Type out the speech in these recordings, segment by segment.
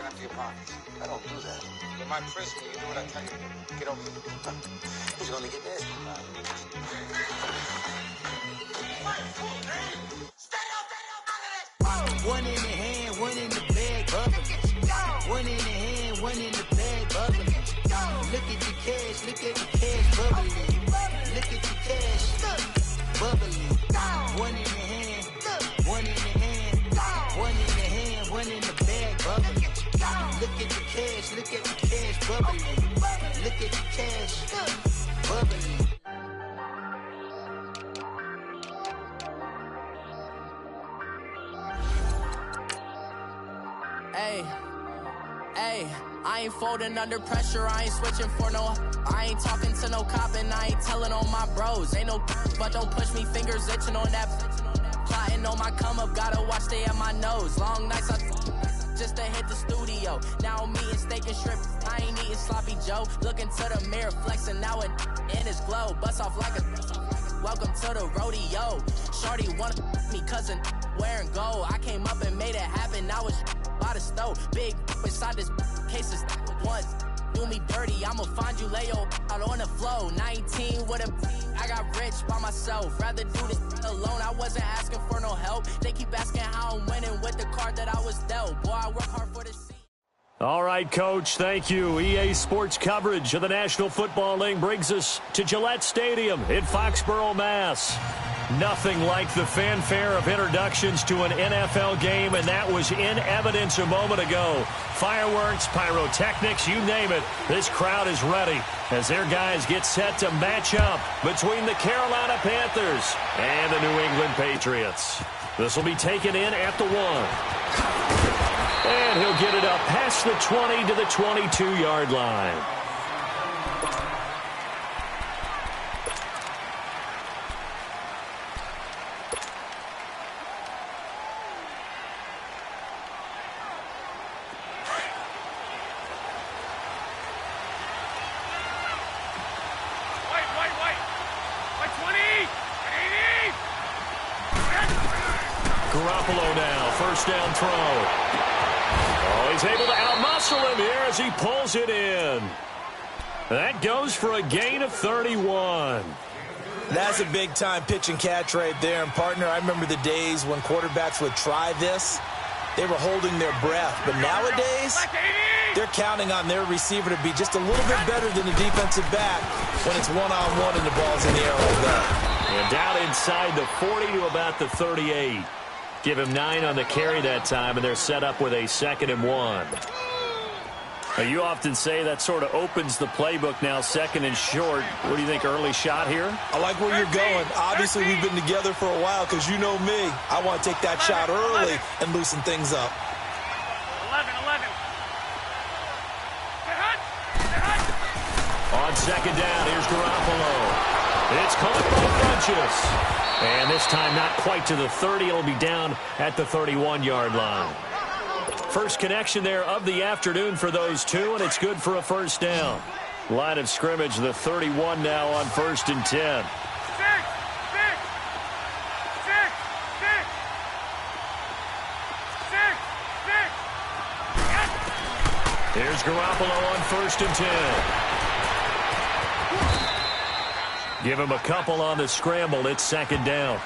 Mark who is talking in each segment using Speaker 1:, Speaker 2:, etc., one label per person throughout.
Speaker 1: empty your pockets.
Speaker 2: I don't do that.
Speaker 1: You might press me. You do what I tell you. Get over here.
Speaker 2: Who's gonna get this?
Speaker 3: One in the hand, one in the bag, bubbling. One in the hand, one in the bag, bubbling. Look at the cash, bubbling. Look at the cash, bubbling. One in the hand, one in the hand, one in the hand, one in the bag, bubbling. Look at the cash, bubbling. Look at the cash, bubbling.
Speaker 4: Hey, I ain't folding under pressure, I ain't switching for no. I ain't talking to no cop and I ain't telling on my bros. Ain't no but don't push me, fingers itching on that. Plotting on my come up, gotta watch stay at my nose. Long nights I just to hit the studio. Now I'm eating steak and shrimp, I ain't eating sloppy Joe. Looking to the mirror, flexing now it in his glow. Bust off like a welcome to the rodeo. Shorty wanna me cousin wearing gold. I came up and made it happen, now it's by the stove. Big inside this case is once do me dirty, I'ma find you lay out on the floor. 19 with a I got rich by myself, rather do this alone. I wasn't asking for no help, they keep asking how I'm winning with the card that I was dealt. Boy, I work hard for this scene.
Speaker 5: All right, Coach, thank you. EA Sports coverage of the National Football League brings us to Gillette Stadium in Foxborough, Mass. Nothing like the fanfare of introductions to an NFL game, and that was in evidence a moment ago. Fireworks, pyrotechnics, you name it. This crowd is ready as their guys get set to match up between the Carolina Panthers and the New England Patriots. This will be taken in at the 1. And he'll get it up past the 20 to the 22-yard line. Garoppolo now, first down throw. Oh, he's able to outmuscle him here as he pulls it in. That goes for a gain of 31.
Speaker 6: That's a big-time pitch and catch right there. And, partner, I remember the days when quarterbacks would try this. They were holding their breath. But nowadays, they're counting on their receiver to be just a little bit better than the defensive back when it's one-on-one and the ball's in the air like that.
Speaker 5: And down inside the 40 to about the 38. Give him 9 on the carry that time, and they're set up with a 2nd and 1. Now, you often say that sort of opens the playbook now, 2nd and short. What do you think, early shot here?
Speaker 6: I like where you're going. Obviously, we've been together for a while because you know me. I want to take that shot early and loosen things up.
Speaker 7: 11.
Speaker 5: On 2nd down, here's Garoppolo. It's caught by Funchess. And this time not quite to the 30. It'll be down at the 31-yard line. First connection there of the afternoon for those two, and it's good for a first down. Line of scrimmage, the 31 now on 1st and 10. Here's Garoppolo on 1st and 10. Give him a couple on the scramble. It's 2nd down.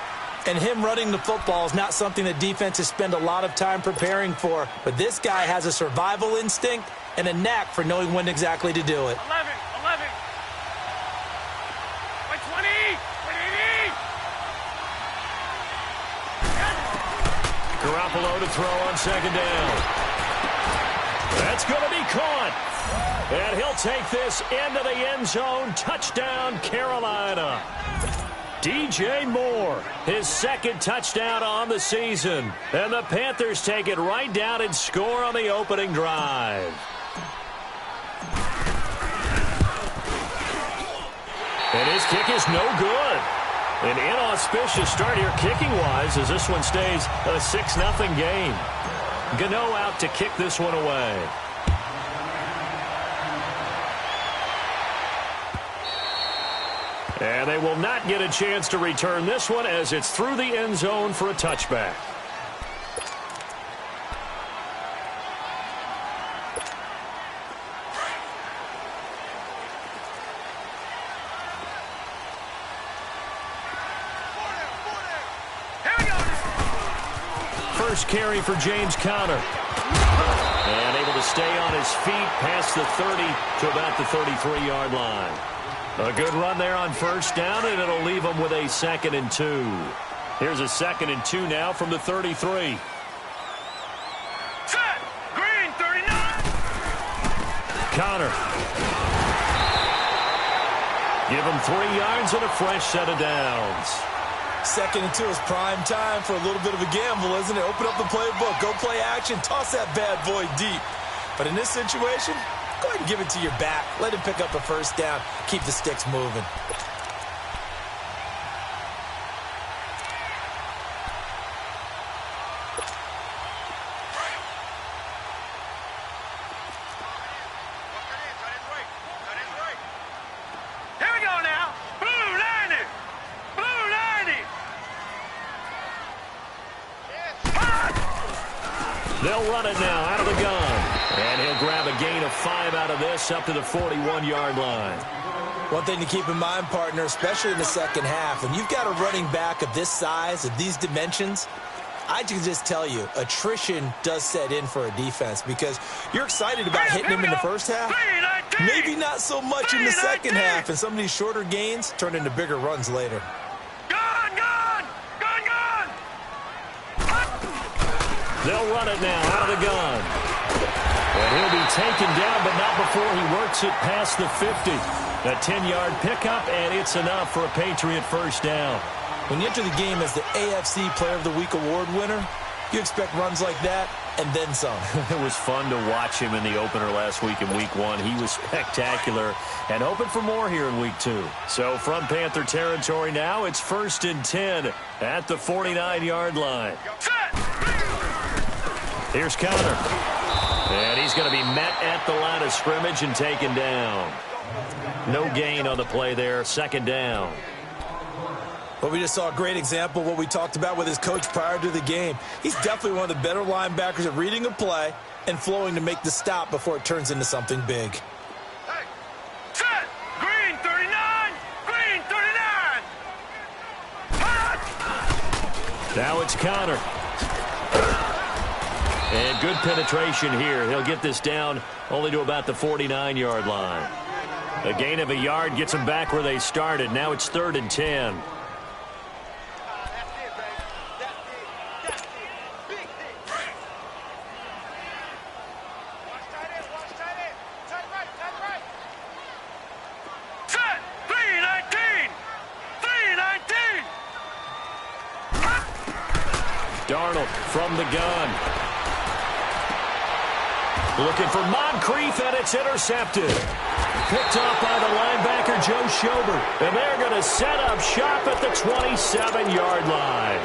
Speaker 6: And him running the football is not something that defenses spend a lot of time preparing for. But this guy has a survival instinct and a knack for knowing when exactly to do it.
Speaker 7: 11. By 20.
Speaker 5: Garoppolo to throw on 2nd down. That's going to be caught. And he'll take this into the end zone. Touchdown, Carolina. DJ Moore, his 2nd touchdown on the season. And the Panthers take it right down and score on the opening drive. And his kick is no good. An inauspicious start here kicking-wise as this one stays a 6-0 game. Gano out to kick this one away. And they will not get a chance to return this one as it's through the end zone for a touchback. first carry for James Conner. And able to stay on his feet past the 30 to about the 33-yard line. A good run there on first down, and it'll leave him with a 2nd and 2. Here's a 2nd and 2 now from the 33.
Speaker 7: Set! Green, 39!
Speaker 5: Conner. Give him 3 yards and a fresh set of downs.
Speaker 6: 2nd and 2 is prime time for a little bit of a gamble, isn't it? Open up the playbook, go play action, toss that bad boy deep. But in this situation, go ahead and give it to your back. Let him pick up a first down. Keep the sticks moving.
Speaker 7: Here we go now. Blue 90! Blue 90!
Speaker 5: They'll run it now out of the gun. And he'll grab a gain of 5 out of this up to the 41-yard line.
Speaker 6: One thing to keep in mind, partner, especially in the second half, when you've got a running back of this size, of these dimensions, I can just tell you, attrition does set in for a defense because you're excited about hitting him in the first half. Maybe not so much in the second half, and some of these shorter gains turn into bigger runs later.
Speaker 7: Gone! Gone! Gone! Gone!
Speaker 5: They'll run it now out of the gun. And he'll be taken down, but not before he works it past the 50. A 10-yard pickup, and it's enough for a Patriot first down.
Speaker 6: When you enter the game as the AFC Player of the Week award winner, you expect runs like that and then some.
Speaker 5: It was fun to watch him in the opener last week in Week 1. He was spectacular and hoping for more here in Week 2. So from Panther territory now, it's 1st and 10 at the 49-yard line. Here's Conner. And he's going to be met at the line of scrimmage and taken down. No gain on the play there, 2nd down.
Speaker 6: Well, we just saw a great example of what we talked about with his coach prior to the game. He's definitely one of the better linebackers at reading a play and flowing to make the stop before it turns into something big.
Speaker 7: Hey! Set! Green 39! Green 39! Hot!
Speaker 5: Now it's Conner. And good penetration here. He'll get this down only to about the 49-yard line. A gain of a yard gets them back where they started. Now it's 3rd and 10.
Speaker 7: Set! 319! 319!
Speaker 5: Darnold from the gun. Looking for Moncrief, and it's intercepted. Picked off by the linebacker, Joe Schobert. And they're going to set up shop at the 27-yard line.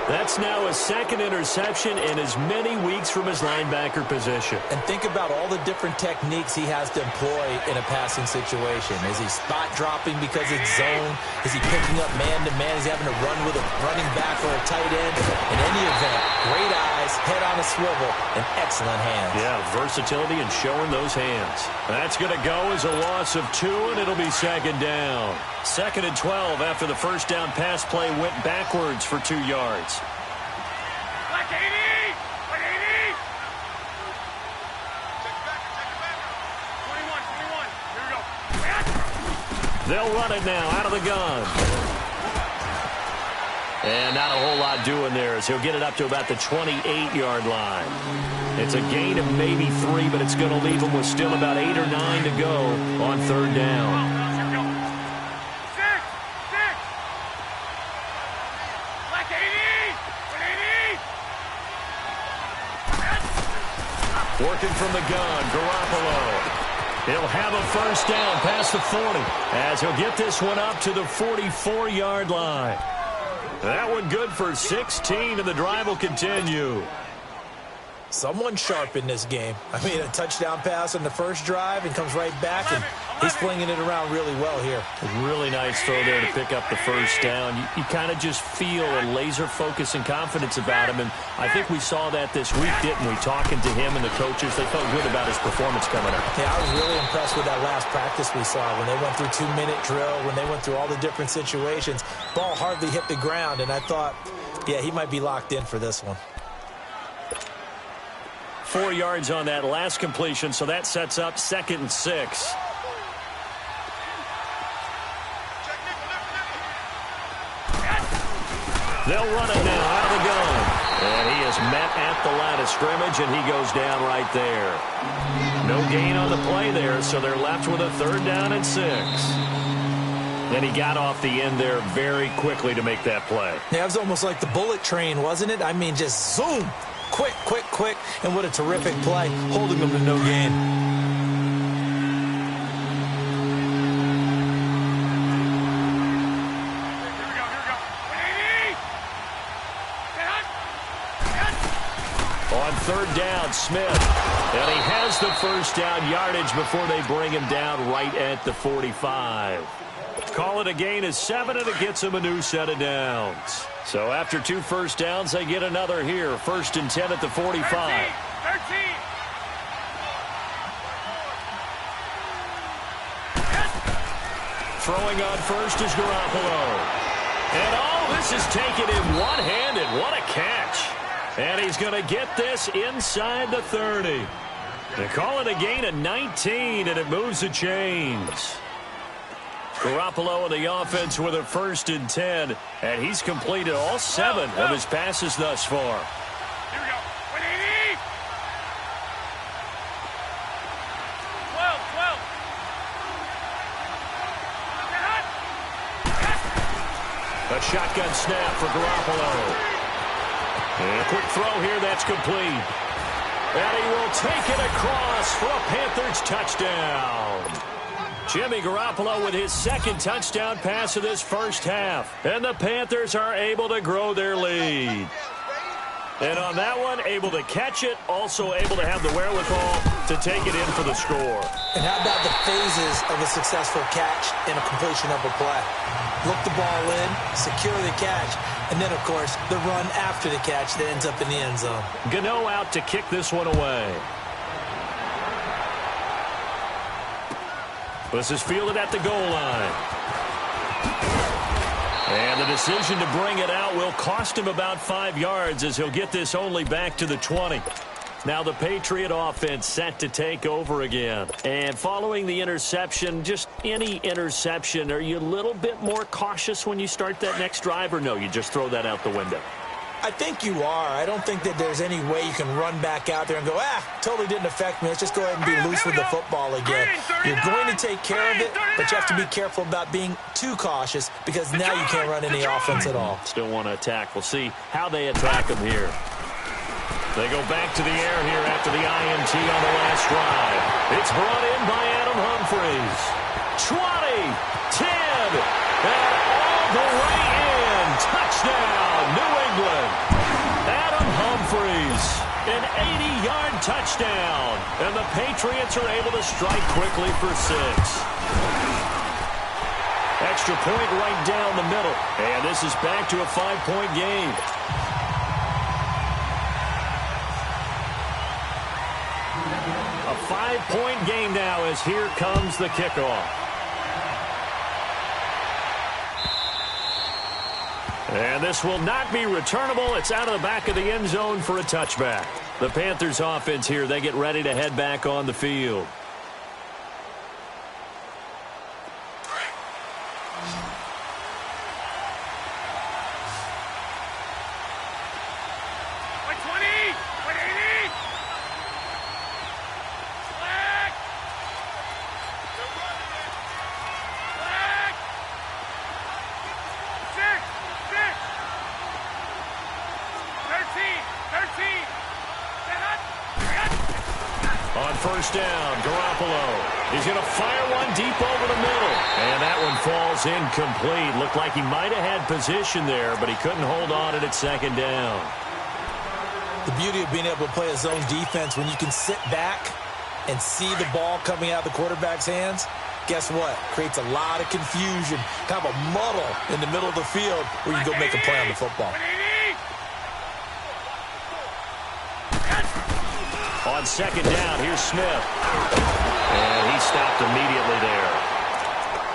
Speaker 5: That's now a 2nd interception in as many weeks from his linebacker position.
Speaker 6: And think about all the different techniques he has to employ in a passing situation. Is he spot dropping because it's zone? Is he picking up man-to-man? Is he having to run with a running back or a tight end? In any event, great eyes, head on a swivel, and excellent hands.
Speaker 5: Yeah, versatility and showing those hands. That's going to go as a loss of 2, and it'll be 2nd down. 2nd and 12 after the first down pass play went backwards for 2 yards.
Speaker 7: Black 80! Black 80! Check it back. 21. Here we go.
Speaker 5: They'll run it now out of the gun. And not a whole lot doing there as he'll get it up to about the 28-yard line. It's a gain of maybe 3, but it's going to leave him with still about 8 or 9 to go on 3rd down. Working from the gun, Garoppolo. He'll have a first down past the 40 as he'll get this one up to the 44-yard line. That one good for 16, and the drive will continue.
Speaker 6: Someone sharp in this game. I mean, a touchdown pass on the first drive and comes right back, and he's flinging it around really well here.
Speaker 5: A really nice throw there to pick up the first down. You kind of just feel a laser focus and confidence about him, and I think we saw that this week, didn't we? Talking to him and the coaches, they felt good about his performance coming up.
Speaker 6: Yeah, I was really impressed with that last practice we saw when they went through 2-minute drill, when they went through all the different situations. Ball hardly hit the ground, and I thought, yeah, he might be locked in for this one.
Speaker 5: 4 yards on that last completion, so that sets up 2nd and 6. They'll run it now out of the gun. And he is met at the line of scrimmage, and he goes down right there. No gain on the play there, so they're left with a 3rd down and 6. And he got off the end there very quickly to make that play.
Speaker 6: Yeah, it was almost like the bullet train, wasn't it? I mean, just zoom. Quick, quick, quick. And what a terrific play, holding them to no gain.
Speaker 5: On 3rd down, Smith. And he has the 1st down yardage before they bring him down right at the 45. Call it a gain of 7, and it gets him a new set of downs. So after 2 1st downs, they get another here. 1st and 10 at the 45.
Speaker 7: 13.
Speaker 5: Throwing on first is Garoppolo. And this is taken in one-handed. What a catch. And he's going to get this inside the 30. They call it a gain of 19, and it moves the chains. Garoppolo in the offense with a 1st and 10, and he's completed all 7 of his passes thus far.
Speaker 7: Here we go. 180. 12.
Speaker 5: A shotgun snap for Garoppolo. And a quick throw here, that's complete. And he will take it across for a Panthers touchdown. Jimmy Garoppolo with his 2nd touchdown pass of this first half. And the Panthers are able to grow their lead. And on that one, able to catch it, also able to have the wherewithal to take it in for the score.
Speaker 6: And how about the phases of a successful catch and a completion of a play? Look the ball in, secure the catch, and then, of course, the run after the catch that ends up in the end zone.
Speaker 5: Gano out to kick this one away. This is fielded at the goal line. And the decision to bring it out will cost him about 5 yards as he'll get this only back to the 20. Now the Patriot offense set to take over again. And following the interception, just any interception, are you a little bit more cautious when you start that next drive, or no, you just throw that out the window?
Speaker 6: I think you are. I don't think that there's any way you can run back out there and go, totally didn't affect me. Let's just go ahead and be loose with the football again. You're going to take care of it, but you have to be careful about being too cautious because now you can't run any offense at all.
Speaker 5: Still want to attack. We'll see how they attack him here. They go back to the air here after the INT on the last drive. It's brought in by Adam Humphries. 20, 10, and all the way in. Touchdown, New England. Adam Humphries, an 80-yard touchdown. And the Patriots are able to strike quickly for 6. Extra point right down the middle. And this is back to a 5-point game. A 5-point game now as here comes the kickoff. And this will not be returnable. It's out of the back of the end zone for a touchback. The Panthers offense here, they get ready to head back on the field. First down, Garoppolo. He's going to fire one deep over the middle. And that one falls incomplete. Looked like he might have had position there, but he couldn't hold on it at 2nd down.
Speaker 6: The beauty of being able to play a zone defense when you can sit back and see the ball coming out of the quarterback's hands, guess what? Creates a lot of confusion, kind of a muddle in the middle of the field where you go make a play on the football.
Speaker 5: On 2nd down, here's Smith. And he stopped immediately there.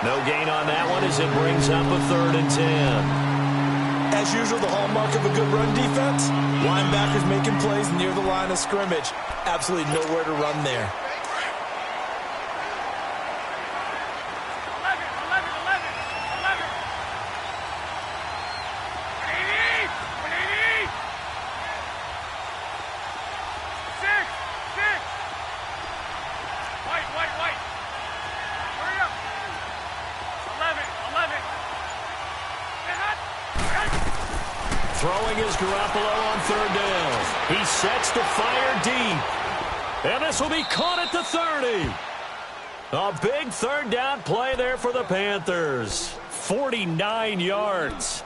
Speaker 5: No gain on that one as it brings up a 3rd and 10.
Speaker 6: As as usual, the hallmark of a good run defense. Linebackers making plays near the line of scrimmage. Absolutely nowhere to run there.
Speaker 7: 6. White. Hurry up. 11.
Speaker 5: Throwing is Garoppolo on third down. He sets to fire deep. And this will be caught at the 30. A big third down play there for the Panthers. 49 yards.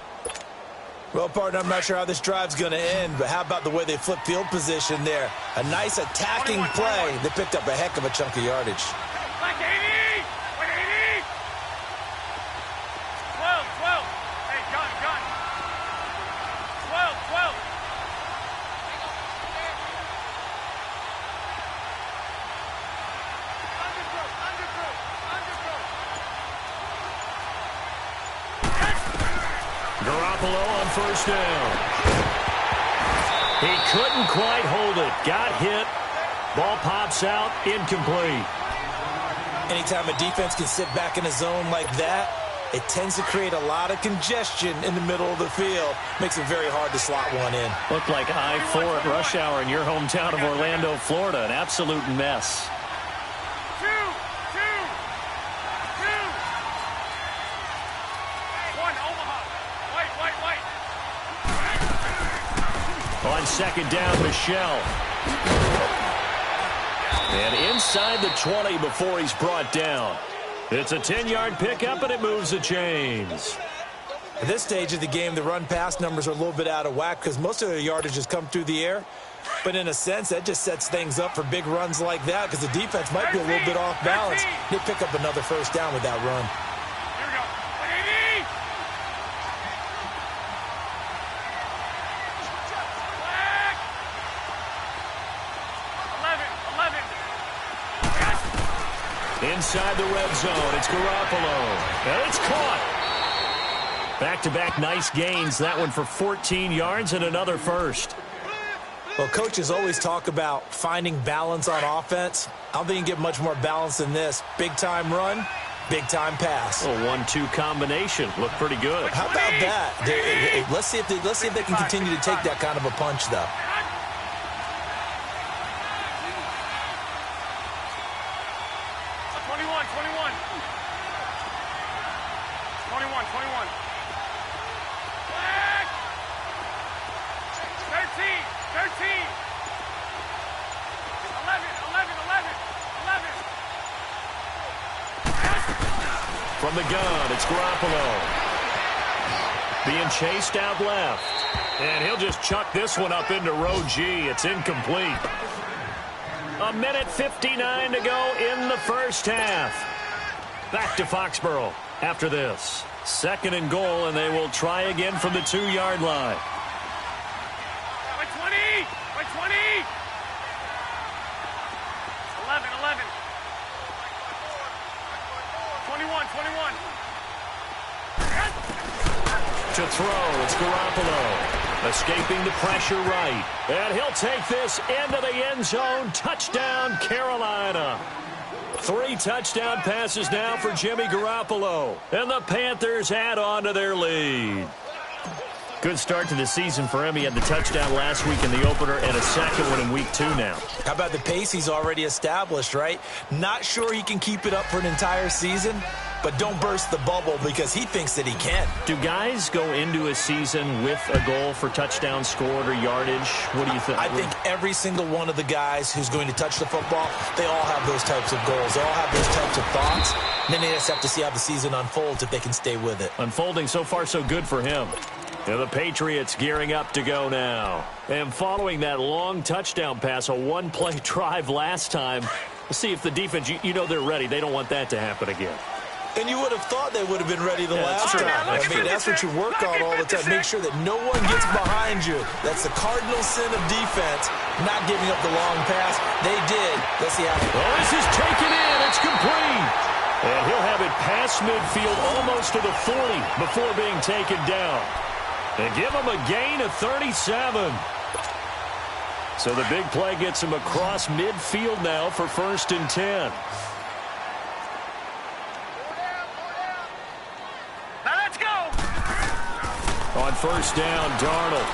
Speaker 6: Well, partner, I'm not sure how this drive's going to end, but how about the way they flip field position there? A nice attacking play. They picked up a heck of a chunk of yardage.
Speaker 7: 180. 12. Hey, gun. 12.
Speaker 5: Garoppolo on first down. He couldn't quite hold it. Got hit. Ball pops out. Incomplete.
Speaker 6: Anytime a defense can sit back in a zone like that, it tends to create a lot of congestion in the middle of the field. Makes it very hard to slot one in.
Speaker 5: Looked like I-4 at rush hour in your hometown of Orlando, Florida. An absolute mess.
Speaker 7: 2. 1, Omaha. White.
Speaker 5: On second down, Michelle. And inside the 20 before he's brought down. It's a 10-yard pickup, and it moves the chains.
Speaker 6: At this stage of the game, the run-pass numbers are a little bit out of whack because most of their yardage has come through the air. But in a sense, that just sets things up for big runs like that because the defense might be a little bit off balance. They pick up another first down with that run.
Speaker 7: Here we go. 180. Flag. 11.
Speaker 5: Inside the red zone, it's Garoppolo. And it's caught. Back-to-back nice gains. That one for 14 yards and another first.
Speaker 6: Well, coaches always talk about finding balance on offense. I don't think you can get much more balance than this. Big-time run, big-time pass.
Speaker 5: A 1-2 combination. Looked pretty good.
Speaker 6: How about that? Let's see if they can continue to take that kind of a punch, though.
Speaker 7: 21. Flag. 13. 11.
Speaker 5: From the gun, it's Garoppolo. Being chased out left. And he'll just chuck this one up into row G. It's incomplete. 1:59 to go in the first half. Back to Foxborough after this. Second and goal, and they will try again from the 2-yard line.
Speaker 7: By 20. 11. 21.
Speaker 5: To throw, it's Garoppolo. Escaping the pressure right. And he'll take this into the end zone. Touchdown, Carolina. 3 touchdown passes now for Jimmy Garoppolo. And the Panthers add on to their lead. Good start to the season for him. He had the touchdown last week in the opener and a second one in week 2 now.
Speaker 6: How about the pace he's already established, right? Not sure he can keep it up for an entire season, but don't burst the bubble because he thinks that he can.
Speaker 5: Do guys go into a season with a goal for touchdown scored or yardage? What do you think?
Speaker 6: I think every single one of the guys who's going to touch the football, they all have those types of goals. They all have those types of thoughts. And then they just have to see how the season unfolds if they can stay with it.
Speaker 5: Unfolding so far so good for him. And the Patriots gearing up to go now. And following that long touchdown pass, a one-play drive last time, we'll see if the defense, you know they're ready. They don't want that to happen again.
Speaker 6: And you would have thought they would have been ready the last time. I mean, that's what you work on all the time. Make sure that no one gets behind you. That's the cardinal sin of defense, not giving up the long pass. They did. Let's see how.
Speaker 5: Oh, this is taken in. It's complete. And he'll have it past midfield almost to the 40 before being taken down. They give him a gain of 37. So the big play gets him across midfield now for 1st and 10.
Speaker 7: Now let's go.
Speaker 5: On 1st down, Darnold.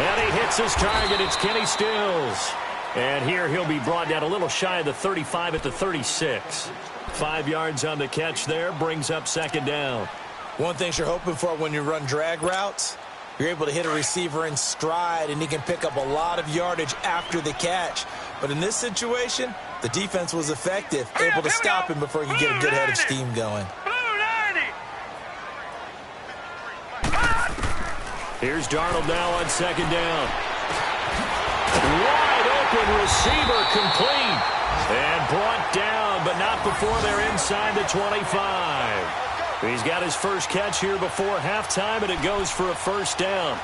Speaker 5: And he hits his target. It's Kenny Stills. And here he'll be brought down a little shy of the 35 at the 36. 5 yards on the catch there. Brings up 2nd down.
Speaker 6: One thing you're hoping for when you run drag routes, you're able to hit a receiver in stride, and he can pick up a lot of yardage after the catch. But in this situation, the defense was effective, able to stop him before he could get a good head of steam going.
Speaker 5: Here's Darnold now on 2nd down. Wide open receiver, complete. And brought down, but not before they're inside the 25. He's got his first catch here before halftime, and it goes for a 1st down.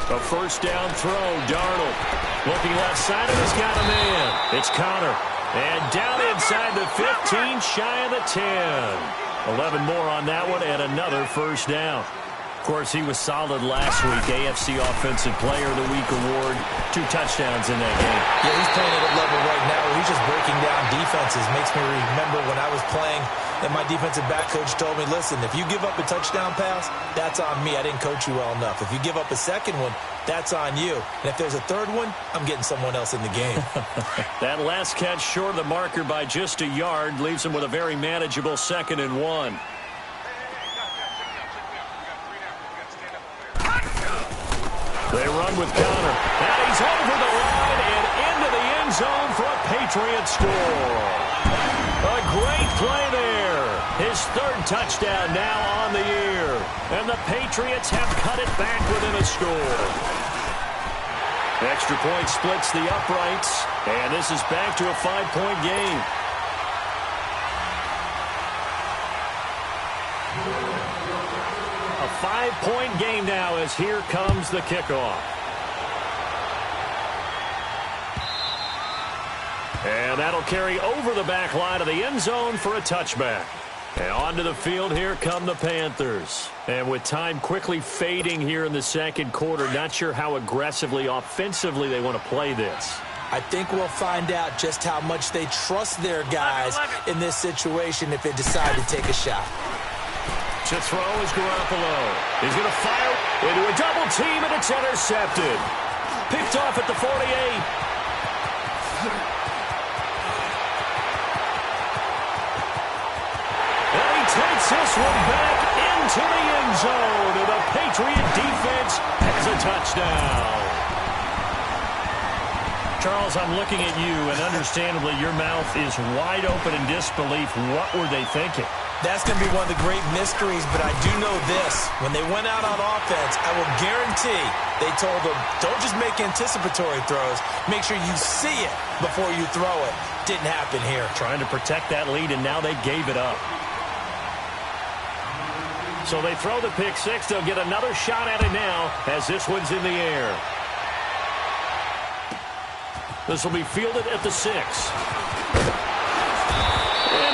Speaker 5: A 1st down throw, Darnold. Looking left side, and he's got a man. It's Connor. And down inside the 15, shy of the 10. 11 more on that one, and another 1st down. Of course, he was solid last week. AFC Offensive Player of the Week award. 2 touchdowns in that game.
Speaker 6: Yeah, he's playing at a level right now where he's just breaking down defenses. Makes me remember when I was playing and my defensive back coach told me, listen, if you give up a touchdown pass, that's on me. I didn't coach you well enough. If you give up a 2nd one, that's on you. And if there's a 3rd one, I'm getting someone else in the game.
Speaker 5: That last catch short of the marker by just a yard leaves him with a very manageable 2nd and 1. They run with Connor. And he's over the line and into the end zone for a Patriot score. A great play there. His 3rd touchdown now on the year. And the Patriots have cut it back within a score. Extra point splits the uprights. And this is back to a 5-point game. A 5-point game now as here comes the kickoff. And that'll carry over the back line of the end zone for a touchback. And onto the field, here come the Panthers. And with time quickly fading here in the 2nd quarter, not sure how aggressively, offensively they want to play this.
Speaker 6: I think we'll find out just how much they trust their guys in this situation if they decide to take a shot.
Speaker 5: To throw is Garoppolo. He's going to fire into a double team, and it's intercepted. Picked off at the 48. Takes this one back into the end zone, and the Patriot defense has a touchdown. Charles, I'm looking at you, and understandably your mouth is wide open in disbelief. What were they thinking?
Speaker 6: That's going to be one of the great mysteries, but I do know this. When they went out on offense, I will guarantee they told them, don't just make anticipatory throws. Make sure you see it before you throw it. Didn't happen here.
Speaker 5: Trying to protect that lead, and now they gave it up. So they throw the pick 6. They'll get another shot at it now as this one's in the air. This will be fielded at the 6. And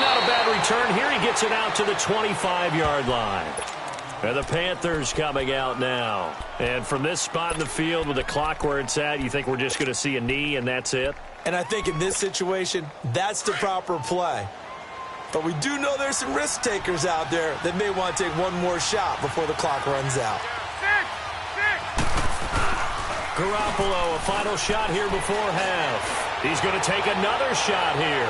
Speaker 5: not a bad return here. He gets it out to the 25-yard line. And the Panthers coming out now. And from this spot in the field with the clock where it's at, you think we're just going to see a knee and that's it?
Speaker 6: And I think in this situation, that's the proper play. But we do know there's some risk takers out there that may want to take one more shot before the clock runs out.
Speaker 5: Garoppolo, a final shot here before half. He's going to take another shot here.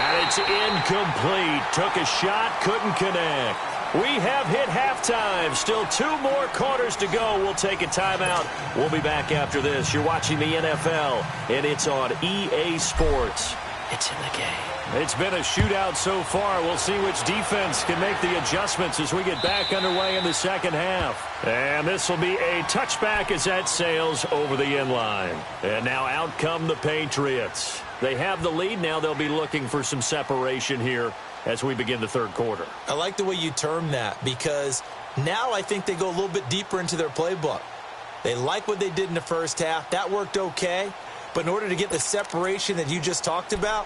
Speaker 5: And it's incomplete. Took a shot, couldn't connect. We have hit halftime. Still 2 more quarters to go. We'll take a timeout. We'll be back after this. You're watching the NFL, and it's on EA Sports. It's in the game. It's been a shootout so far. We'll see which defense can make the adjustments as we get back underway in the 2nd half. And this will be a touchback as that sails over the end line. And now out come the Patriots. They have the lead. Now they'll be looking for some separation here as we begin the 3rd quarter.
Speaker 6: I like the way you term that because now I think they go a little bit deeper into their playbook. They like what they did in the first half. That worked okay. But in order to get the separation that you just talked about,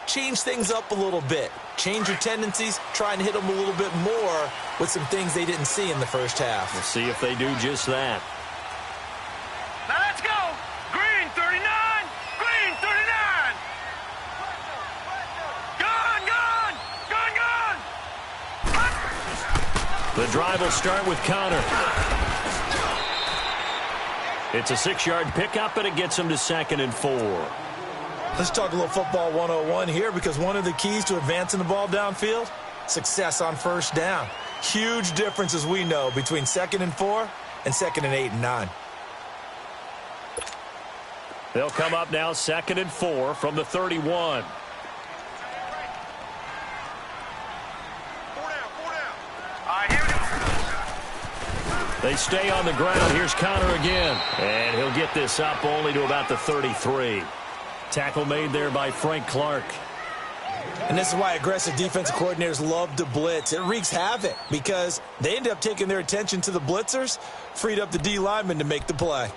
Speaker 6: change things up a little bit. Change your tendencies, try and hit them a little bit more with some things they didn't see in the first half.
Speaker 5: We'll see if they do just that.
Speaker 7: Now let's go. Green 39. Green 39. Gone, gone. Gone, gone.
Speaker 5: The drive will start with Connor. It's a 6-yard pickup, and it gets him to 2nd and 4.
Speaker 6: Let's talk a little football 101 here, because one of the keys to advancing the ball downfield, success on first down. Huge difference, as we know, between 2nd and 4 and 2nd and 8 and 9.
Speaker 5: They'll come up now 2nd and 4 from the 31. They stay on the ground. Here's Connor again. And he'll get this up only to about the 33. Tackle made there by Frank Clark.
Speaker 6: And this is why aggressive defensive coordinators love to blitz. It wreaks havoc because they end up taking their attention to the blitzers, freed up the D lineman to make the play.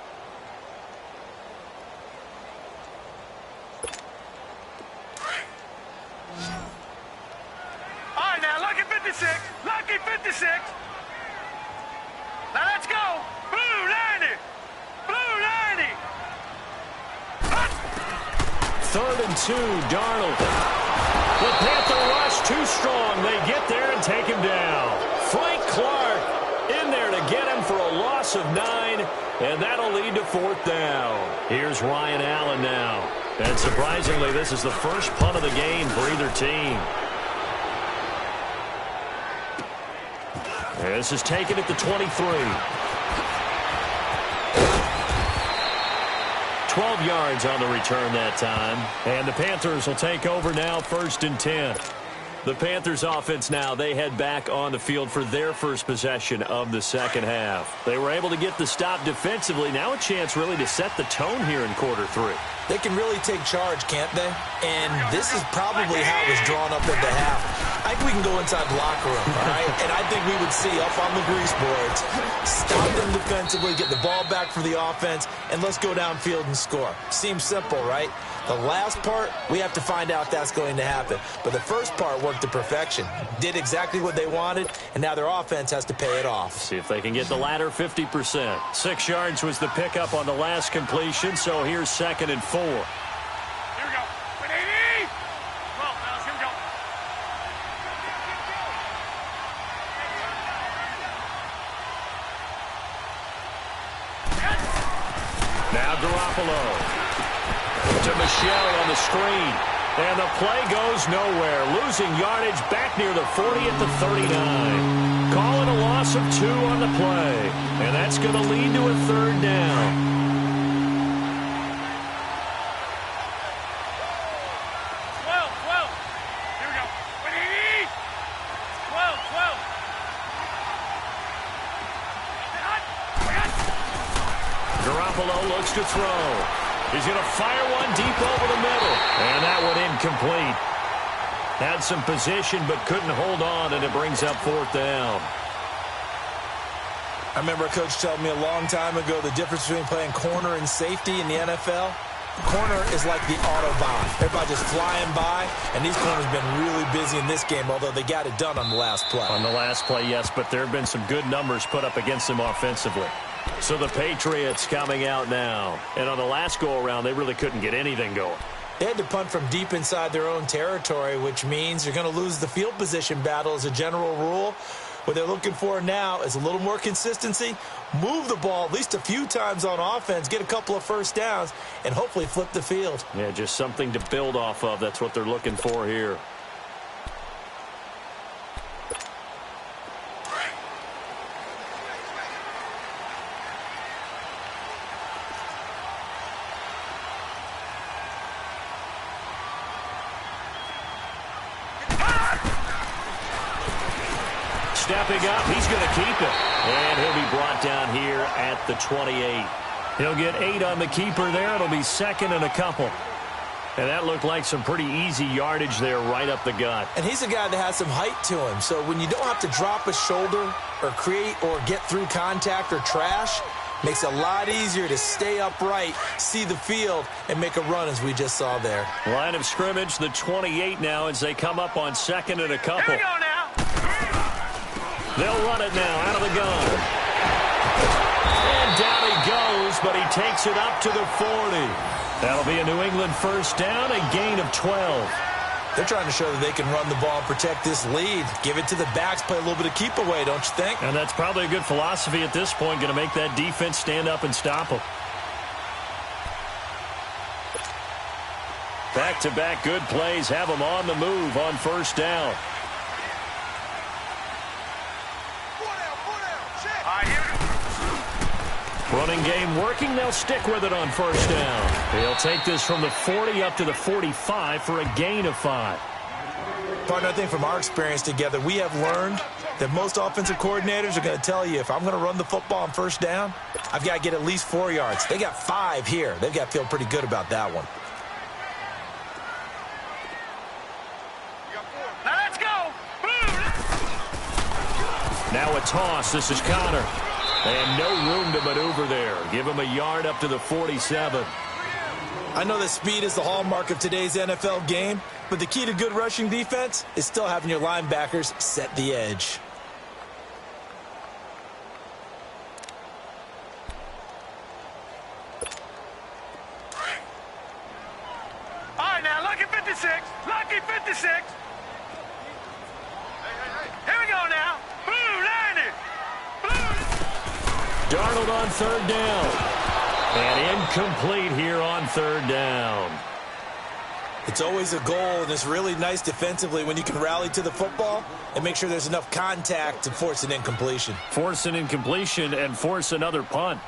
Speaker 7: All right, now, lucky 56. Lucky 56. Now let's go. Blue 90. Blue 90.
Speaker 5: 3rd and 2, Darnold. The Panther rush too strong. They get there and take him down. Frank Clark in there to get him for a loss of 9, and that'll lead to 4th down. Here's Ryan Allen now. And surprisingly, this is the first punt of the game for either team. This is taken at the 23. 12 yards on the return that time. And the Panthers will take over now, 1st and 10. The Panthers offense now, they head back on the field for their first possession of the second half. They were able to get the stop defensively. Now a chance really to set the tone here in quarter 3.
Speaker 6: They can really take charge, can't they? And this is probably how it was drawn up at the half. I think we can go inside the locker room, all right? And I think we would see up on the grease boards, stop them defensively, get the ball back for the offense, and let's go downfield and score. Seems simple, right? The last part, we have to find out if that's going to happen. But the first part worked to perfection. Did exactly what they wanted, and now their offense has to pay it off.
Speaker 5: See if they can get the latter 50%. 6 yards was the pickup on the last completion, so here's 2nd and 4.
Speaker 7: Here we go. 180. Come on, fellas. Here we go.
Speaker 5: Now Garoppolo. To Michelle on the screen. And the play goes nowhere. Losing yardage back near the 40 at the 39. Calling a loss of 2 on the play. And that's going to lead to a 3rd down.
Speaker 7: 12. Here we go. 180. 12.
Speaker 5: Garoppolo looks to throw. He's going to fire one deep over the middle. And that one incomplete. Had some position but couldn't hold on, and it brings up 4th down.
Speaker 6: I remember a coach telling me a long time ago the difference between playing corner and safety in the NFL. Corner is like the Autobahn. Everybody just flying by, and these corners have been really busy in this game, although they got it done on the last play.
Speaker 5: On the last play, yes, but there have been some good numbers put up against them offensively. So the Patriots coming out now. And on the last go-around, they really couldn't get anything going.
Speaker 6: They had to punt from deep inside their own territory, which means you're going to lose the field position battle as a general rule. What they're looking for now is a little more consistency, move the ball at least a few times on offense, get a couple of first downs, and hopefully flip the field.
Speaker 5: Yeah, just something to build off of. That's what they're looking for here. Stepping up, he's going to keep it. And he'll be brought down here at the 28. He'll get 8 on the keeper there. It'll be 2nd and a couple. And that looked like some pretty easy yardage there right up the gut.
Speaker 6: And he's a guy that has some height to him. So when you don't have to drop a shoulder or create or get through contact or trash, Makes it a lot easier to stay upright, see the field, and make a run as we just saw there.
Speaker 5: Line of scrimmage, the 28 now as they come up on second and a couple.
Speaker 7: Here we go now.
Speaker 5: They'll run it now out of the gun. And down he goes, but he takes it up to the 40. That'll be a New England first down, a gain of 12.
Speaker 6: They're trying to show that they can run the ball and protect this lead. Give it to the backs, play a little bit of keep away, don't you think?
Speaker 5: And that's probably a good philosophy at this point, going to make that defense stand up and stop them. Back-to-back good plays have them on the move on first down. Running game working. They'll stick with it on first down. He'll take this from the 40 up to the 45 for a gain of 5.
Speaker 6: Partner, I think from our experience together, we have learned that most offensive coordinators are going to tell you, if I'm going to run the football on first down, I've got to get at least 4 yards. They got 5 here. They've got to feel pretty good about that one.
Speaker 7: Now let's go.
Speaker 5: Now a toss. This is Connor. And no room to maneuver there. Give him a yard up to the 47.
Speaker 6: I know that speed is the hallmark of today's NFL game, but the key to good rushing defense is still having your linebackers set the edge.
Speaker 7: All right, now, lucky 56. Lucky 56. Here we go now. Blue 90.
Speaker 5: Darnold on third down. And incomplete here on third down.
Speaker 6: It's always a goal, and it's really nice defensively when you can rally to the football and make sure there's enough contact to force an incompletion.
Speaker 5: Force an incompletion and force another punt.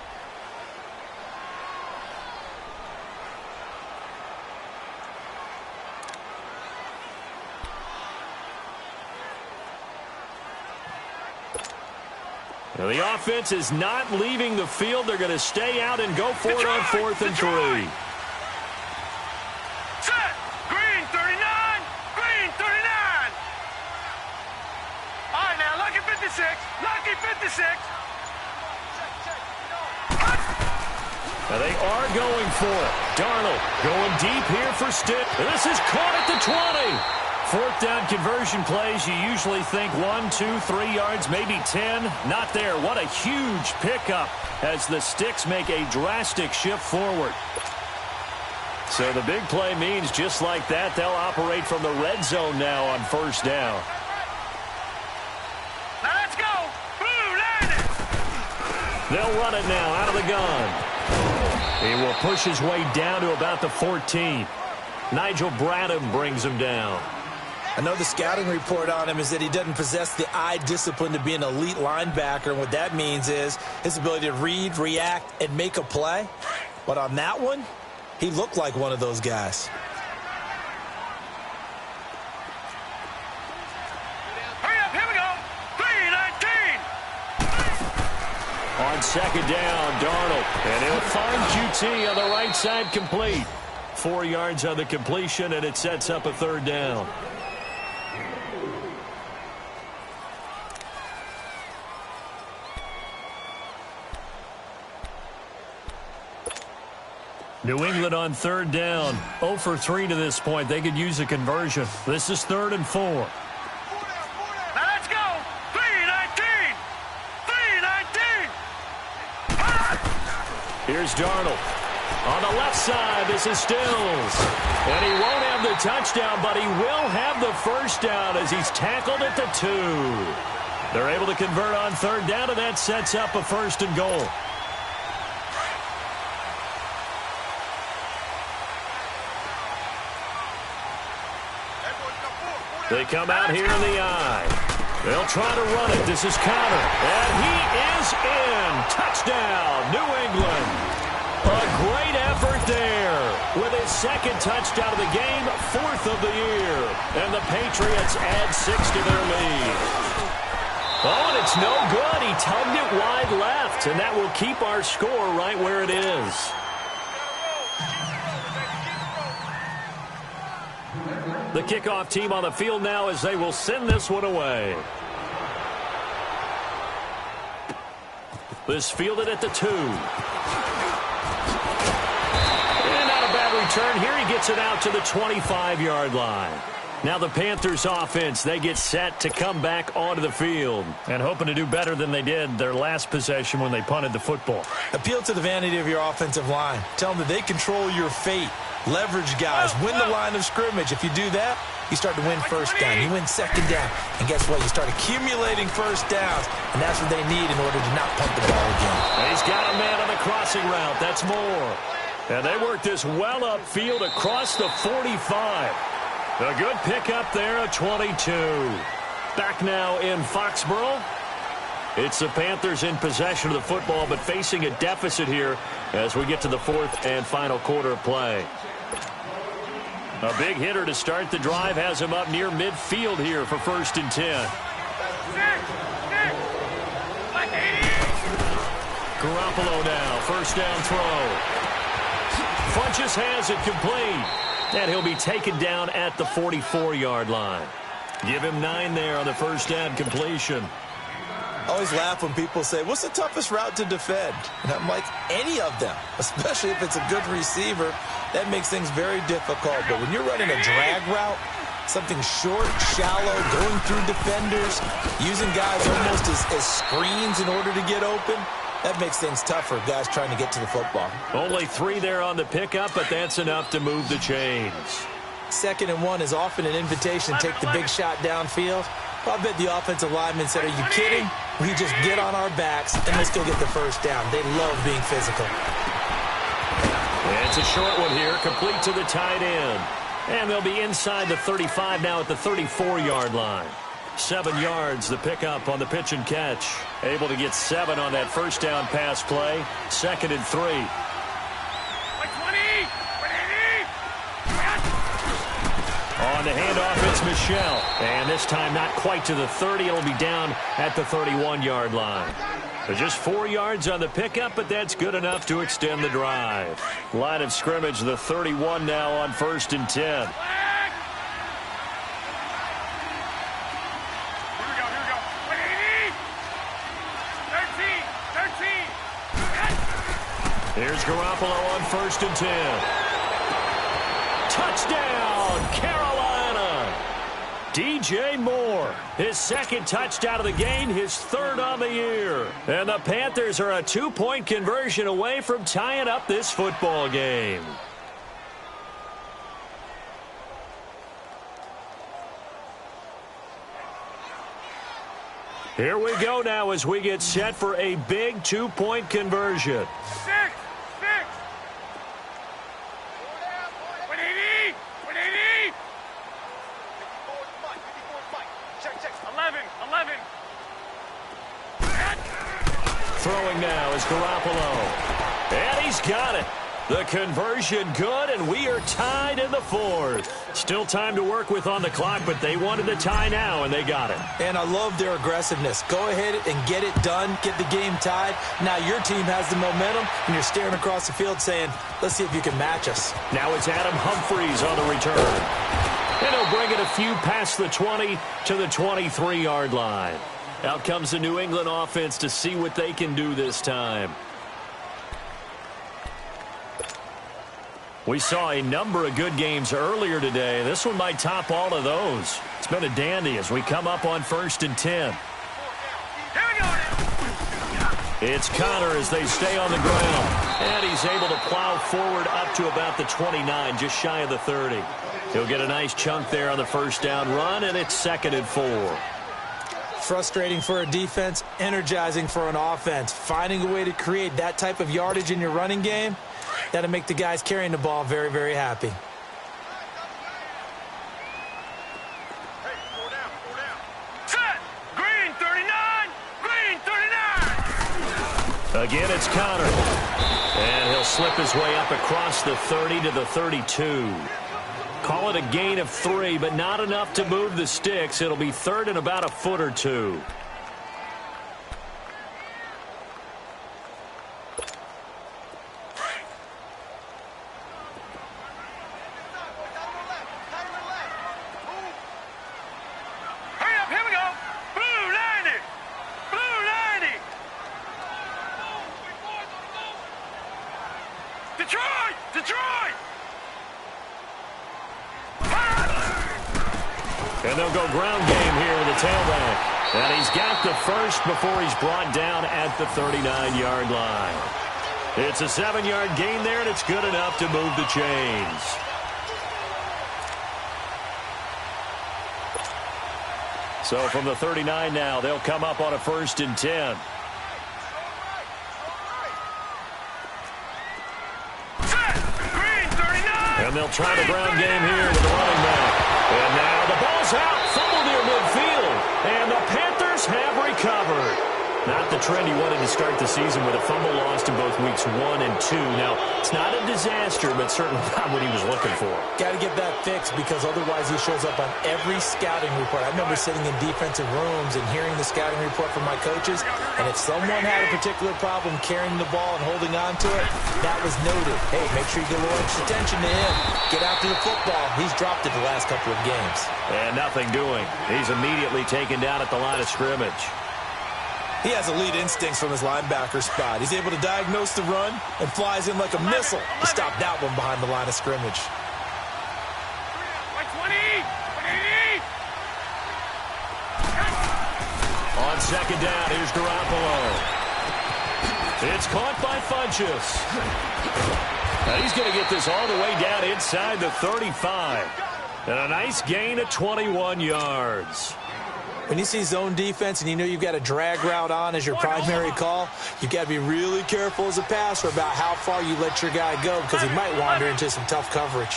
Speaker 5: Now the offense is not leaving the field. They're going to stay out and go for it on 4th and 3.
Speaker 7: Set. Green 39. Green 39. All right, now, lucky 56. Lucky 56.
Speaker 5: Now they are going for it. Darnold going deep here for Stitt. This is caught at the 20. 4th down conversion plays, you usually think 1, 2, 3 yards, maybe 10. Not there. What a huge pickup as the Sticks make a drastic shift forward. So the big play means just like that, they'll operate from the red zone now on first down.
Speaker 7: Now let's go. Blue 90.
Speaker 5: They'll run it now out of the gun. He will push his way down to about the 14. Nigel Bradham brings him down.
Speaker 6: I know the scouting report on him is that he doesn't possess the eye discipline to be an elite linebacker, and what that means is his ability to read, react, and make a play. But on that one, he looked like one of those guys.
Speaker 7: Hurry up, here we go. 319.
Speaker 5: On second down, Darnold. And he'll find QT on the right side complete. 4 yards on the completion, and it sets up a third down. New England on third down. 0 for 3 to this point. They could use a conversion. This is 3rd and 4.
Speaker 7: Now let's go. 319. 319.
Speaker 5: Here's Darnold. On the left side, this is Stills. And he won't have the touchdown, but he will have the first down as he's tackled at the 2. They're able to convert on third down, and that sets up a 1st and goal. They come out here in the eye. They'll try to run it. This is Connor. And he is in. Touchdown, New England. A great effort there with his 2nd touchdown of the game, 4th of the year. And the Patriots add 6 to their lead. Oh, and it's no good. He tugged it wide left, and that will keep our score right where it is. The kickoff team on the field now as they will send this one away. This fielded at the 2. And not a bad return here. He gets it out to the 25-yard line. Now the Panthers offense, they get set to come back onto the field and hoping to do better than they did their last possession when they punted the football.
Speaker 6: Appeal to the vanity of your offensive line. Tell them that they control your fate. Leverage guys. Win the line of scrimmage. If you do that, you start to win first down. You win second down. And guess what? You start accumulating first downs. And that's what they need in order to not punt the ball again.
Speaker 5: He's got a man on the crossing route. That's Moore. And they work this well upfield across the 45. A good pickup there at 22. Back now in Foxborough. It's the Panthers in possession of the football, but facing a deficit here as we get to the fourth and final quarter of play. A big hitter to start the drive has him up near midfield here for 1st and 10. Garoppolo now, first down throw. Funches has it complete. And he'll be taken down at the 44-yard line. Give him 9 there on the first down completion.
Speaker 6: I always laugh when people say, what's the toughest route to defend? And I'm like, any of them, especially if it's a good receiver. That makes things very difficult. But when you're running a drag route, something short, shallow, going through defenders, using guys almost as screens in order to get open, that makes things tougher, guys trying to get to the football.
Speaker 5: Only 3 there on the pickup, but that's enough to move the chains.
Speaker 6: 2nd and 1 is often an invitation to take the big shot downfield. I bet the offensive lineman said, are you kidding? We just get on our backs and let's go get the first down. They love being physical.
Speaker 5: It's a short one here, complete to the tight end. And they'll be inside the 35 now at the 34-yard line. 7 yards, the pickup on the pitch and catch. Able to get 7 on that first down pass play. 2nd and 3. On the handoff, it's Michelle. And this time not quite to the 30. It'll be down at the 31-yard line. So just 4 yards on the pickup, but that's good enough to extend the drive. Line of scrimmage, the 31 now on 1st and 10. Here's Garoppolo on 1st and 10. Touchdown, Carolina. DJ Moore, his 2nd touchdown of the game, his 3rd on the year. And the Panthers are a 2-point conversion away from tying up this football game. Here we go now as we get set for a big 2-point conversion.
Speaker 7: 6. 180. 11.
Speaker 5: Throwing now is Garoppolo. And he's got it. The conversion good, and we are tied in the 4th. Still time to work with on the clock, but they wanted the tie now, and they got it.
Speaker 6: And I love their aggressiveness. Go ahead and get it done, get the game tied. Now your team has the momentum, and you're staring across the field saying, let's see if you can match us.
Speaker 5: Now it's Adam Humphries on the return. And he'll bring it a few past the 20 to the 23-yard line. Out comes the New England offense to see what they can do this time. We saw a number of good games earlier today. This one might top all of those. It's been a dandy as we come up on 1st and 10. It's Connor as they stay on the ground. And he's able to plow forward up to about the 29, just shy of the 30. He'll get a nice chunk there on the first down run, and it's 2nd and 4.
Speaker 6: Frustrating for a defense, energizing for an offense. Finding a way to create that type of yardage in your running game, that'll make the guys carrying the ball very, very happy.
Speaker 7: Set! Green 39! Green 39!
Speaker 5: Again, it's Connor. And he'll slip his way up across the 30 to the 32. Call it a gain of 3, but not enough to move the sticks. It'll be 3rd and about a foot or 2. And they'll go ground game here with the tailback. And he's got the first before he's brought down at the 39-yard line. It's a 7-yard gain there, and it's good enough to move the chains. So from the 39 now, they'll come up on a 1st and 10. And they'll try the ground game here with the running back. And now the ball's out, fumble near midfield. And the Panthers have recovered. Not the trend he wanted to start the season with a fumble lost in both weeks 1 and 2. Now, it's not a disaster, but certainly not what he was looking for.
Speaker 6: Got to get that fixed because otherwise he shows up on every scouting report. I remember sitting in defensive rooms and hearing the scouting report from my coaches, and if someone had a particular problem carrying the ball and holding on to it, that was noted. Hey, make sure you give a little extra attention to him. Get after the football. He's dropped it the last couple of games.
Speaker 5: And nothing doing. He's immediately taken down at the line of scrimmage.
Speaker 6: He has elite instincts from his linebacker spot. He's able to diagnose the run and flies in like a missile to stop that one behind the line of scrimmage.
Speaker 5: On 2nd down, here's Garoppolo. It's caught by Funchess. Now he's going to get this all the way down inside the 35. And a nice gain of 21 yards.
Speaker 6: When you see zone defense and you know you've got a drag route on as your primary call, you've got to be really careful as a passer about how far you let your guy go because he might wander into some tough coverage.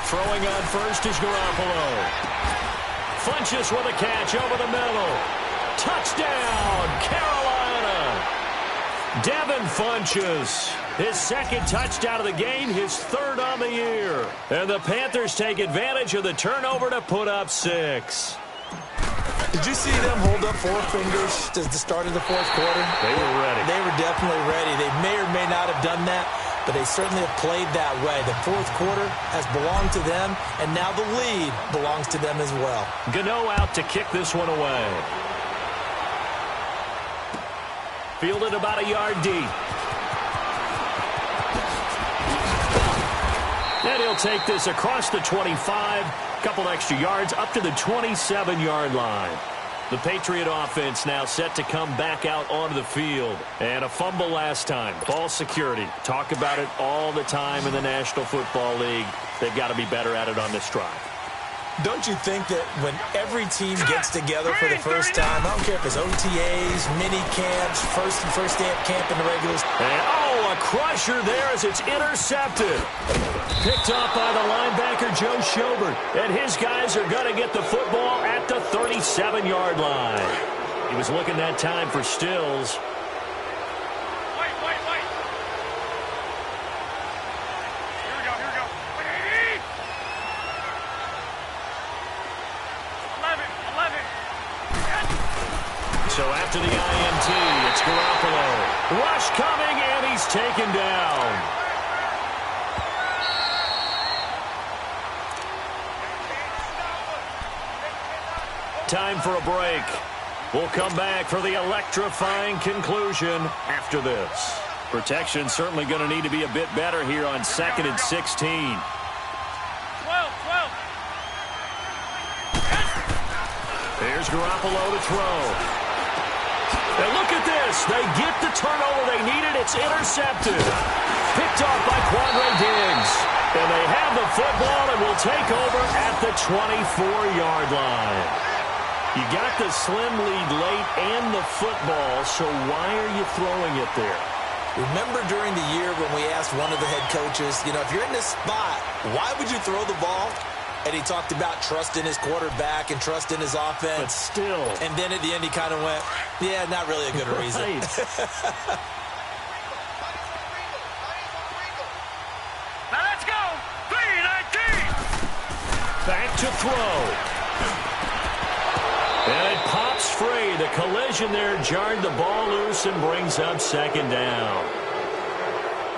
Speaker 5: Throwing on first is Garoppolo. Funchess with a catch over the middle. Touchdown, Carolina. Devin Funchess, his 2nd touchdown of the game, his 3rd on the year. And the Panthers take advantage of the turnover to put up 6.
Speaker 6: Did you see them hold up 4 fingers at the start of the 4th quarter?
Speaker 5: They were ready.
Speaker 6: They were definitely ready. They may or may not have done that, but they certainly have played that way. The 4th quarter has belonged to them, and now the lead belongs to them as well.
Speaker 5: Gano out to kick this one away. Fielded about a yard deep. And he'll take this across the 25, couple extra yards up to the 27-yard line. The Patriot offense now set to come back out onto the field. And a fumble last time. Ball security. Talk about it all the time in the National Football League. They've got to be better at it on this drive.
Speaker 6: Don't you think that when every team gets together for the first time, I don't care if it's OTAs, mini camps, first day of camp in the regulars.
Speaker 5: And, a crusher there as it's intercepted. Picked up by the linebacker, Joe Schobert. And his guys are going to get the football at the 37-yard line. He was looking that time for Stills. So after the INT, it's Garoppolo. Rush coming, and he's taken down. Time for a break. We'll come back for the electrifying conclusion after this. Protection certainly going to need to be a bit better here on 2nd and 16.
Speaker 7: 12.
Speaker 5: Here's Garoppolo to throw. And look at this. They get the turnover they needed. It's intercepted. Picked off by Quandre Diggs. And they have the football and will take over at the 24-yard line. You got the slim lead late and the football, so why are you throwing it there?
Speaker 6: Remember during the year when we asked one of the head coaches, if you're in this spot, why would you throw the ball? And he talked about trust in his quarterback and trust in his offense.
Speaker 5: But still.
Speaker 6: And then at the end he kind of went, yeah, not really a good reason.
Speaker 7: Now let's go. 3-19.
Speaker 5: Back to throw. And it pops free. The collision there jarred the ball loose and brings up 2nd down.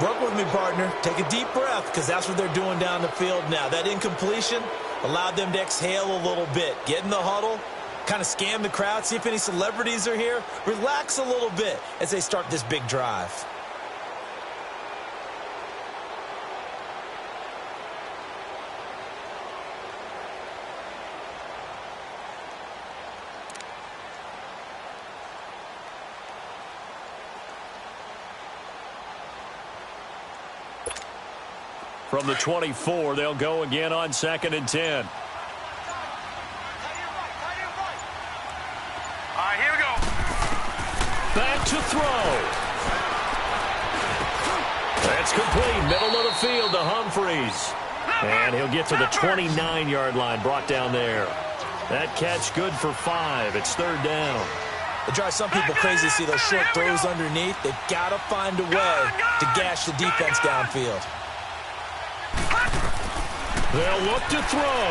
Speaker 6: Work with me, partner. Take a deep breath because that's what they're doing down the field now. That incompletion allowed them to exhale a little bit. Get in the huddle, kind of scan the crowd, see if any celebrities are here. Relax a little bit as they start this big drive.
Speaker 5: From the 24, they'll go again on 2nd and 10.
Speaker 7: All right, here we go.
Speaker 5: Back to throw. That's complete. Middle of the field to Humphries. And he'll get to the 29-yard line, brought down there. That catch good for 5. It's 3rd down.
Speaker 6: It drives some people crazy to see those short throws underneath. They've got to find a way to gash the defense downfield.
Speaker 5: They'll look to throw.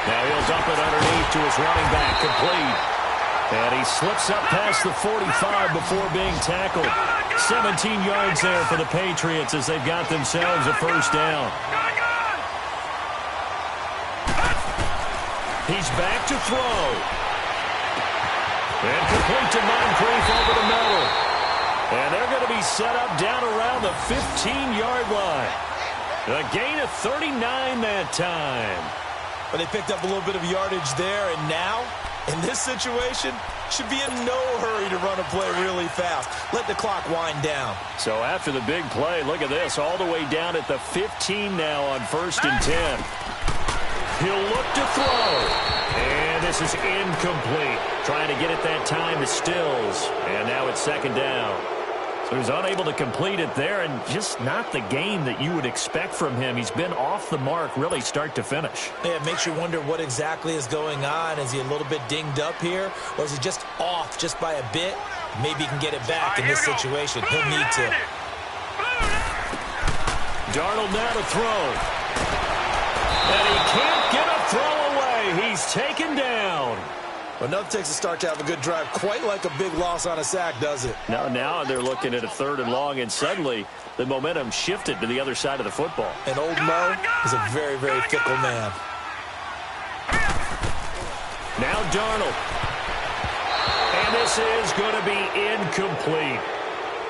Speaker 5: Now he'll dump it underneath to his running back, complete. And he slips up past the 45 before being tackled. 17 yards there for the Patriots as they've got themselves a 1st down. He's back to throw. And complete to Moncrief over the middle. And they're going to be set up down around the 15-yard line. A gain of 39 that time.
Speaker 6: But they picked up a little bit of yardage there, and now, in this situation, should be in no hurry to run a play really fast. Let the clock wind down.
Speaker 5: So after the big play, look at this, all the way down at the 15 now on 1st and 10. He'll look to throw. And this is incomplete. Trying to get it that time to Stills. And now it's 2nd down. So he's unable to complete it there, and just not the game that you would expect from him. He's been off the mark really start to finish.
Speaker 6: Yeah, it makes you wonder what exactly is going on. Is he a little bit dinged up here, or is he just off just by a bit? Maybe he can get it back in this situation. He'll need to.
Speaker 5: Darnold now to throw. And he can't get a throw away. He's taken down.
Speaker 6: Well, nothing takes a start to have a good drive quite like a big loss on a sack, does it?
Speaker 5: Now they're looking at a 3rd and long, and suddenly the momentum shifted to the other side of the football.
Speaker 6: And old Mo is a very, very fickle man.
Speaker 5: Now Darnold. And this is going to be incomplete.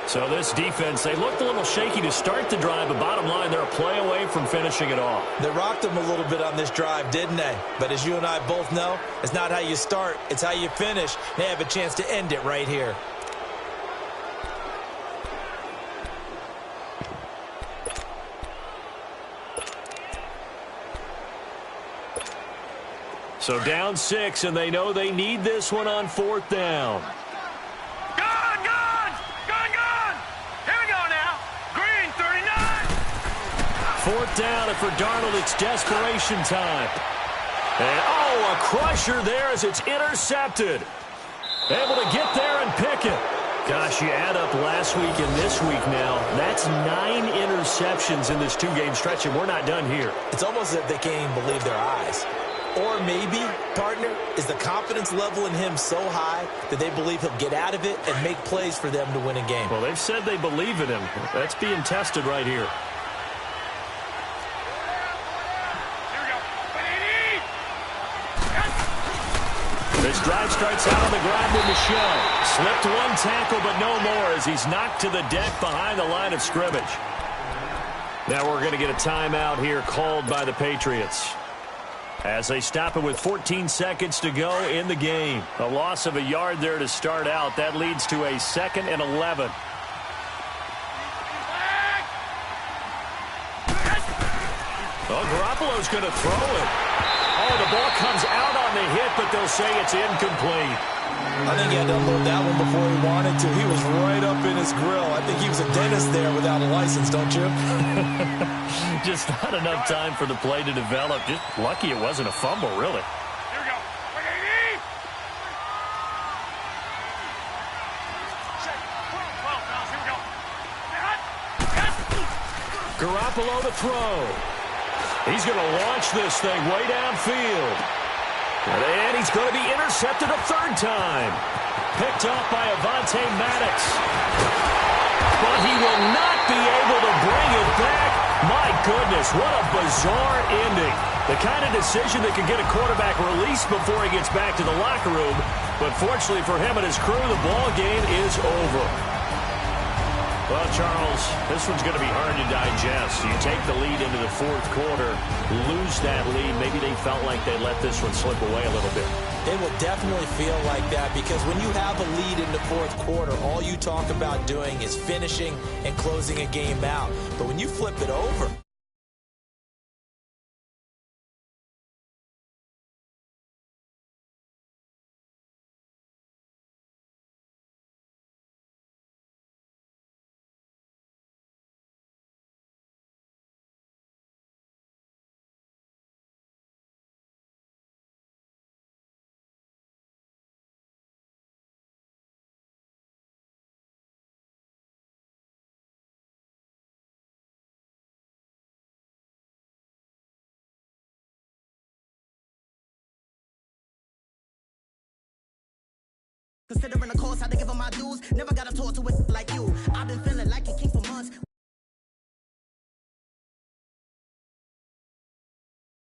Speaker 5: So this defense, they looked a little shaky to start the drive, but bottom line, they're a play away from finishing it off.
Speaker 6: They rocked them a little bit on this drive, didn't they? But as you and I both know, it's not how you start, it's how you finish. They have a chance to end it right here.
Speaker 5: So down 6, and they know they need this one on 4th down. Fourth down, and for Darnold, it's desperation time. And, a crusher there as it's intercepted. Able to get there and pick it. Gosh, you add up last week and this week now. That's 9 interceptions in this 2-game stretch, and we're not done here.
Speaker 6: It's almost as if they can't even believe their eyes. Or maybe, partner, is the confidence level in him so high that they believe he'll get out of it and make plays for them to win a game.
Speaker 5: Well, they've said they believe in him. That's being tested right here. This drive starts out on the ground with Michel. Slipped one tackle, but no more as he's knocked to the deck behind the line of scrimmage. Now we're going to get a timeout here called by the Patriots as they stop it with 14 seconds to go in the game. A loss of a yard there to start out. That leads to a 2nd and 11. Well, Garoppolo's going to throw it. Oh, the ball comes out on the hit, but they'll say it's incomplete.
Speaker 6: I think he had to unload that one before he wanted to. He was right up in his grill. I think he was a dentist there without a license, don't you?
Speaker 5: Just not enough time for the play to develop. Just lucky it wasn't a fumble, really.
Speaker 7: Here we go.
Speaker 5: Garoppolo to throw. He's going to launch this thing way downfield. And he's going to be intercepted a 3rd time. Picked off by Avonte Maddox. But he will not be able to bring it back. My goodness, what a bizarre ending. The kind of decision that can get a quarterback released before he gets back to the locker room. But fortunately for him and his crew, the ball game is over. Well, Charles, this one's going to be hard to digest. You take the lead into the 4th quarter, lose that lead. Maybe they felt like they let this one slip away a little bit.
Speaker 6: It will definitely feel like that because when you have a lead in the 4th quarter, all you talk about doing is finishing and closing a game out. But when you flip it over,
Speaker 3: Considering the cost, how to give them my dues. Never got to talk to it like you. I've been feeling like a king.